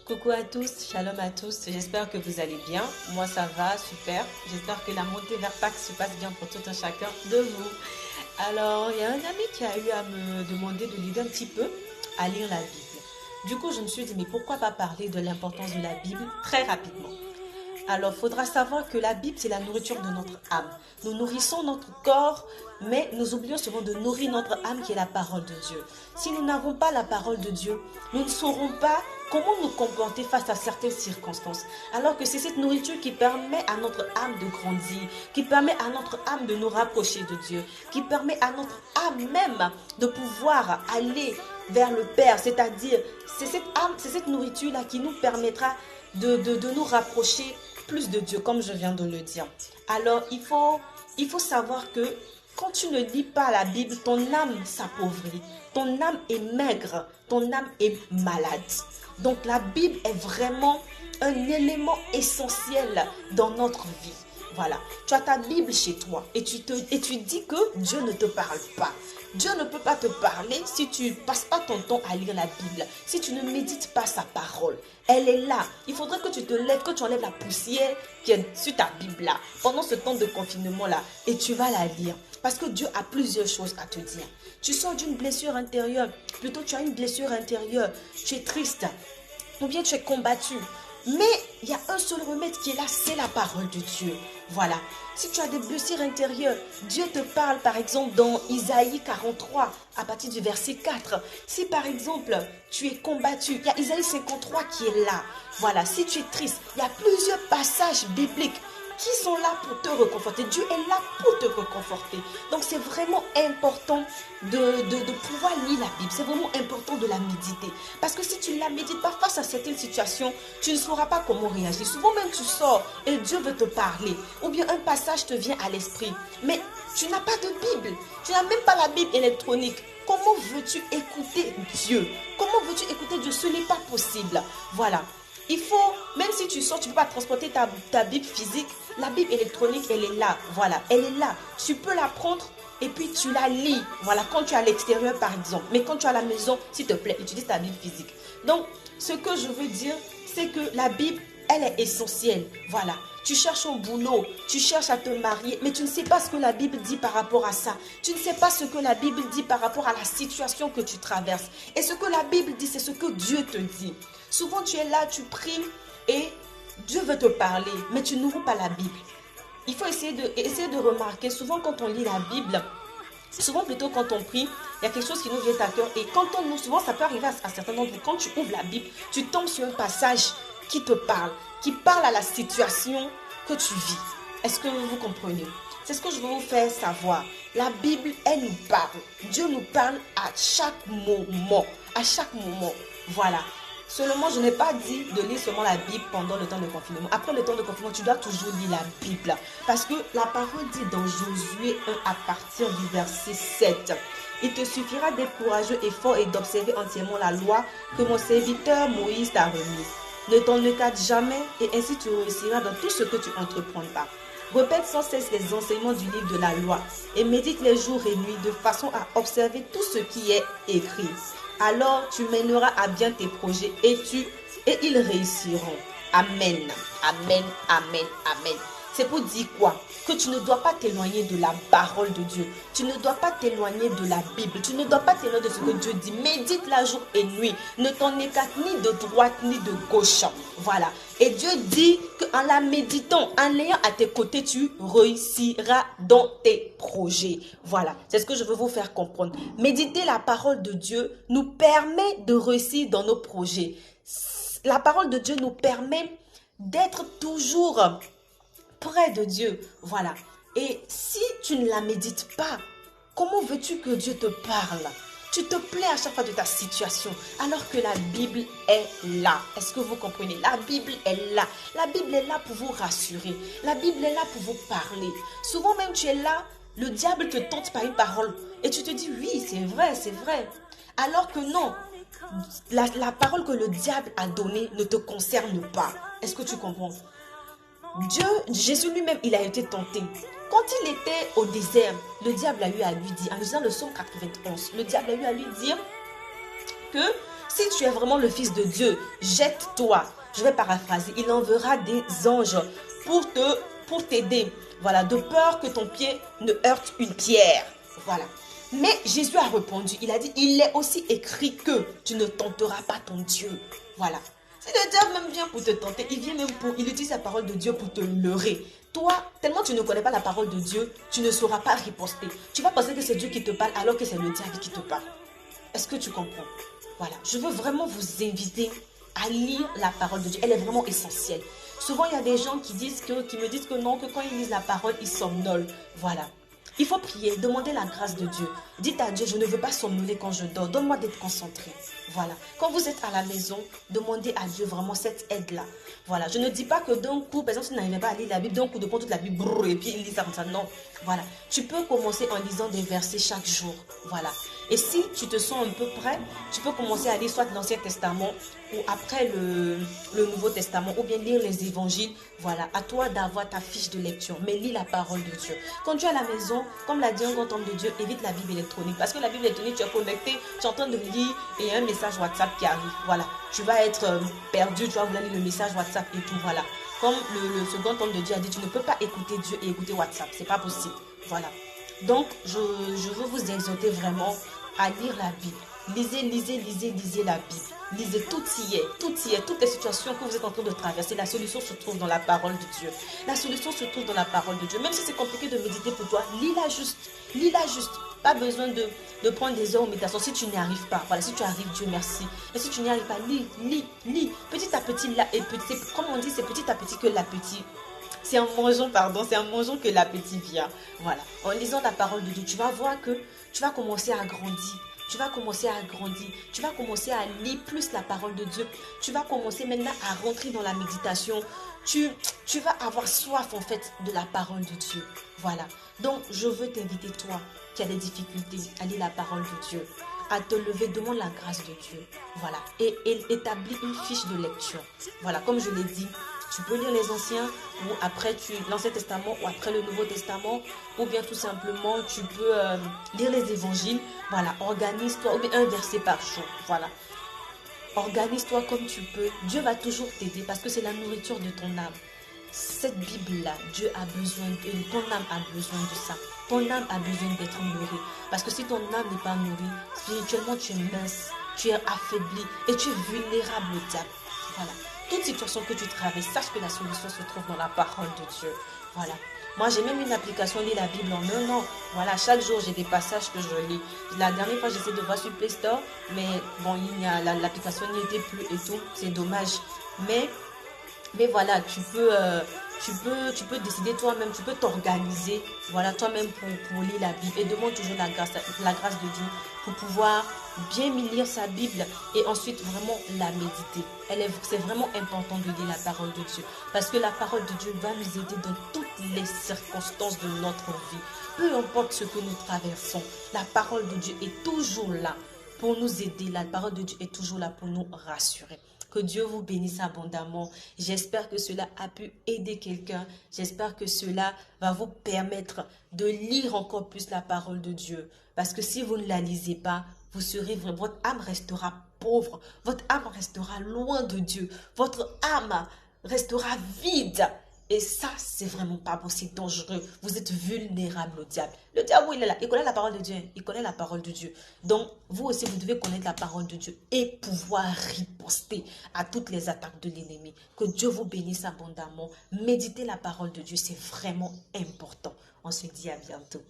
Coucou à tous, shalom à tous, j'espère que vous allez bien. Moi ça va, super. J'espère que la montée vers Pâques se passe bien pour tout un chacun de vous. Alors, il y a un ami qui a eu à me demander de l'aider un petit peu à lire la Bible. Du coup, je me suis dit, mais pourquoi pas parler de l'importance de la Bible très rapidement. Alors, il faudra savoir que la Bible, c'est la nourriture de notre âme. Nous nourrissons notre corps, mais nous oublions souvent de nourrir notre âme qui est la parole de Dieu. Si nous n'avons pas la parole de Dieu, nous ne saurons pas comment nous comporter face à certaines circonstances. Alors que c'est cette nourriture qui permet à notre âme de grandir, qui permet à notre âme de nous rapprocher de Dieu, qui permet à notre âme même de pouvoir aller vers le Père. C'est-à-dire, c'est cette âme, c'est cette nourriture-là qui nous permettra de nous rapprocher plus de Dieu, comme je viens de le dire. Alors, il faut savoir que quand tu ne lis pas la Bible, ton âme s'appauvrit, ton âme est maigre, ton âme est malade. Donc, la Bible est vraiment un élément essentiel dans notre vie. Voilà, tu as ta Bible chez toi et tu dis que Dieu ne te parle pas. Dieu ne peut pas te parler si tu ne passes pas ton temps à lire la Bible, si tu ne médites pas sa parole. Elle est là. Il faudrait que tu te lèves, que tu enlèves la poussière qui est sur ta Bible là, pendant ce temps de confinement là, et tu vas la lire. Parce que Dieu a plusieurs choses à te dire. Tu sors d'une blessure intérieure, plutôt tu as une blessure intérieure, tu es triste, ou bien tu es combattu. Mais il y a un seul remède qui est là, c'est la parole de Dieu. Voilà. Si tu as des blessures intérieures, Dieu te parle par exemple dans Isaïe 43, à partir du verset 4. Si par exemple tu es combattu, il y a Isaïe 53 qui est là. Voilà. Si tu es triste, il y a plusieurs passages bibliques qui sont là pour te réconforter. Dieu est là pour te réconforter. Donc c'est vraiment important de pouvoir lire la Bible. C'est vraiment important de la méditer. Parce que si tu ne la médites pas face à certaines situations, tu ne sauras pas comment réagir. Souvent même tu sors et Dieu veut te parler. Ou bien un passage te vient à l'esprit. Mais tu n'as pas de Bible. Tu n'as même pas la Bible électronique. Comment veux-tu écouter Dieu? Comment veux-tu écouter Dieu? Ce n'est pas possible. Voilà. Il faut, même si tu sors, tu ne peux pas transporter ta Bible physique, la Bible électronique, elle est là. Voilà, elle est là. Tu peux la prendre et puis tu la lis. Voilà, quand tu es à l'extérieur par exemple. Mais quand tu es à la maison, s'il te plaît, utilise ta Bible physique. Donc, ce que je veux dire, c'est que la Bible, elle est essentielle. Voilà. Tu cherches un boulot, tu cherches à te marier, mais tu ne sais pas ce que la Bible dit par rapport à ça. Tu ne sais pas ce que la Bible dit par rapport à la situation que tu traverses. Et ce que la Bible dit, c'est ce que Dieu te dit. Souvent, tu es là, tu pries et Dieu veut te parler, mais tu n'ouvres pas la Bible. Il faut essayer de remarquer, souvent quand on lit la Bible, souvent plutôt quand on prie, il y a quelque chose qui nous vient à cœur. Et quand on ouvre, souvent ça peut arriver à certains d'entre vous, quand tu ouvres la Bible, tu tombes sur un passage qui te parle, qui parle à la situation que tu vis. Est-ce que vous comprenez? C'est ce que je veux vous faire savoir. La Bible, elle nous parle. Dieu nous parle à chaque moment. À chaque moment. Voilà. Seulement, je n'ai pas dit de lire seulement la Bible pendant le temps de confinement. Après le temps de confinement, tu dois toujours lire la Bible. Parce que la parole dit dans Josué 1 à partir du verset 7. Il te suffira d'être courageux et fort et d'observer entièrement la loi que mon serviteur Moïse t'a remise. Ne t'en écarte jamais et ainsi tu réussiras dans tout ce que tu entreprendras. Répète sans cesse les enseignements du livre de la loi et médite les jours et nuits de façon à observer tout ce qui est écrit. Alors tu mèneras à bien tes projets et ils réussiront. Amen. Amen. Amen. Amen. C'est pour dire quoi? Que tu ne dois pas t'éloigner de la parole de Dieu. Tu ne dois pas t'éloigner de la Bible. Tu ne dois pas t'éloigner de ce que Dieu dit. Médite la jour et nuit. Ne t'en écarte ni de droite ni de gauche. Voilà. Et Dieu dit qu'en la méditant, en l'ayant à tes côtés, tu réussiras dans tes projets. Voilà. C'est ce que je veux vous faire comprendre. Méditer la parole de Dieu nous permet de réussir dans nos projets. La parole de Dieu nous permet d'être toujours près de Dieu, voilà. Et si tu ne la médites pas, comment veux-tu que Dieu te parle? Tu te plais à chaque fois de ta situation, alors que la Bible est là. Est-ce que vous comprenez? La Bible est là. La Bible est là pour vous rassurer. La Bible est là pour vous parler. Souvent même tu es là, le diable te tente par une parole. Et tu te dis, oui, c'est vrai, c'est vrai. Alors que non, la parole que le diable a donnée ne te concerne pas. Est-ce que tu comprends? Jésus lui-même, il a été tenté. Quand il était au désert, le diable a eu à lui dire, en lisant le psaume 91, le diable a eu à lui dire que Si tu es vraiment le Fils de Dieu, jette-toi. Je vais paraphraser. Il enverra des anges pour t'aider. Voilà, de peur que ton pied ne heurte une pierre. Voilà. Mais Jésus a répondu, il a dit, il est aussi écrit que tu ne tenteras pas ton Dieu. Voilà. Si le diable même vient pour te tenter, il utilise la parole de Dieu pour te leurrer. Toi, tellement tu ne connais pas la parole de Dieu, tu ne sauras pas riposter. Tu vas penser que c'est Dieu qui te parle alors que c'est le diable qui te parle. Est-ce que tu comprends? Voilà. Je veux vraiment vous inviter à lire la parole de Dieu. Elle est vraiment essentielle. Souvent, il y a des gens qui me disent que non, que quand ils lisent la parole, ils somnolent. Voilà. Il faut prier, demander la grâce de Dieu. Dites à Dieu, je ne veux pas somnoler quand je dors. Donne-moi d'être concentré. Voilà. Quand vous êtes à la maison, demandez à Dieu vraiment cette aide-là. Voilà. Je ne dis pas que d'un coup, par exemple, si tu n'arrives pas à lire la Bible, d'un coup de prendre toute la Bible, brrr, et puis il lit ça comme ça. Non. Voilà. Tu peux commencer en lisant des versets chaque jour. Voilà. Et si tu te sens un peu prêt, tu peux commencer à lire soit l'Ancien Testament ou après le Nouveau Testament ou bien lire les évangiles. Voilà, à toi d'avoir ta fiche de lecture, mais lis la parole de Dieu. Quand tu es à la maison, comme l'a dit un grand homme de Dieu, évite la Bible électronique. Parce que la Bible électronique, tu es connecté, tu es en train de lire et il y a un message WhatsApp qui arrive. Voilà, tu vas être perdu, tu vas vouloir lire le message WhatsApp et tout. Voilà, comme le second homme de Dieu a dit, tu ne peux pas écouter Dieu et écouter WhatsApp. C'est pas possible. Voilà. Donc, je veux vous exhorter vraiment à lire la Bible. Lisez la Bible. Lisez, tout y est. Toutes les situations que vous êtes en train de traverser, la solution se trouve dans la parole de Dieu. La solution se trouve dans la parole de Dieu. Même si c'est compliqué de méditer pour toi, lis-la juste. Lis-la juste. Pas besoin de prendre des heures en méditation si tu n'y arrives pas. Voilà, si tu arrives, Dieu merci. Mais si tu n'y arrives pas, lis. Petit à petit, là, et petit, comme on dit, c'est petit à petit que l'appétit. C'est en mangeant que l'appétit vient. Voilà. En lisant la parole de Dieu, tu vas voir que tu vas commencer à grandir. Tu vas commencer à grandir. Tu vas commencer à lire plus la parole de Dieu. Tu vas commencer maintenant à rentrer dans la méditation. Tu vas avoir soif en fait de la parole de Dieu. Voilà. Donc, je veux t'inviter, toi, qui as des difficultés à lire la parole de Dieu, à te lever, demande la grâce de Dieu. Voilà. Et établis une fiche de lecture. Voilà. Comme je l'ai dit, tu peux lire les anciens ou après l'Ancien Testament ou après le Nouveau Testament ou bien tout simplement tu peux lire les évangiles. Voilà, organise-toi ou bien un verset par jour. Voilà, organise-toi comme tu peux. Dieu va toujours t'aider parce que c'est la nourriture de ton âme. Cette Bible-là, Dieu a besoin, ton âme a besoin de ça. Ton âme a besoin d'être nourrie. Parce que si ton âme n'est pas nourrie, spirituellement tu es mince, tu es affaibli et tu es vulnérable au diable. Voilà. Toute situation que tu traverses, sache que la solution se trouve dans la parole de Dieu. Voilà. Moi, j'ai même une application, lit la Bible en un an. Voilà, chaque jour, j'ai des passages que je lis. La dernière fois, j'essaie de voir sur Play Store, mais bon, l'application n'y était plus et tout. C'est dommage. Mais voilà, tu peux décider toi-même, tu peux t'organiser, voilà, toi-même pour lire la Bible et demande toujours la grâce de Dieu pour pouvoir bien lire sa Bible et ensuite vraiment la méditer. C'est vraiment important de lire la parole de Dieu parce que la parole de Dieu va nous aider dans toutes les circonstances de notre vie. Peu importe ce que nous traversons, la parole de Dieu est toujours là pour nous aider. La parole de Dieu est toujours là pour nous rassurer. Que Dieu vous bénisse abondamment. J'espère que cela a pu aider quelqu'un. J'espère que cela va vous permettre de lire encore plus la parole de Dieu. Parce que si vous ne la lisez pas, votre âme restera pauvre. Votre âme restera loin de Dieu. Votre âme restera vide. Et ça, c'est vraiment pas bon, c'est dangereux. Vous êtes vulnérable au diable. Le diable, il est là, il connaît la parole de Dieu. Il connaît la parole de Dieu. Donc, vous aussi, vous devez connaître la parole de Dieu et pouvoir riposter à toutes les attaques de l'ennemi. Que Dieu vous bénisse abondamment. Méditez la parole de Dieu, c'est vraiment important. On se dit à bientôt.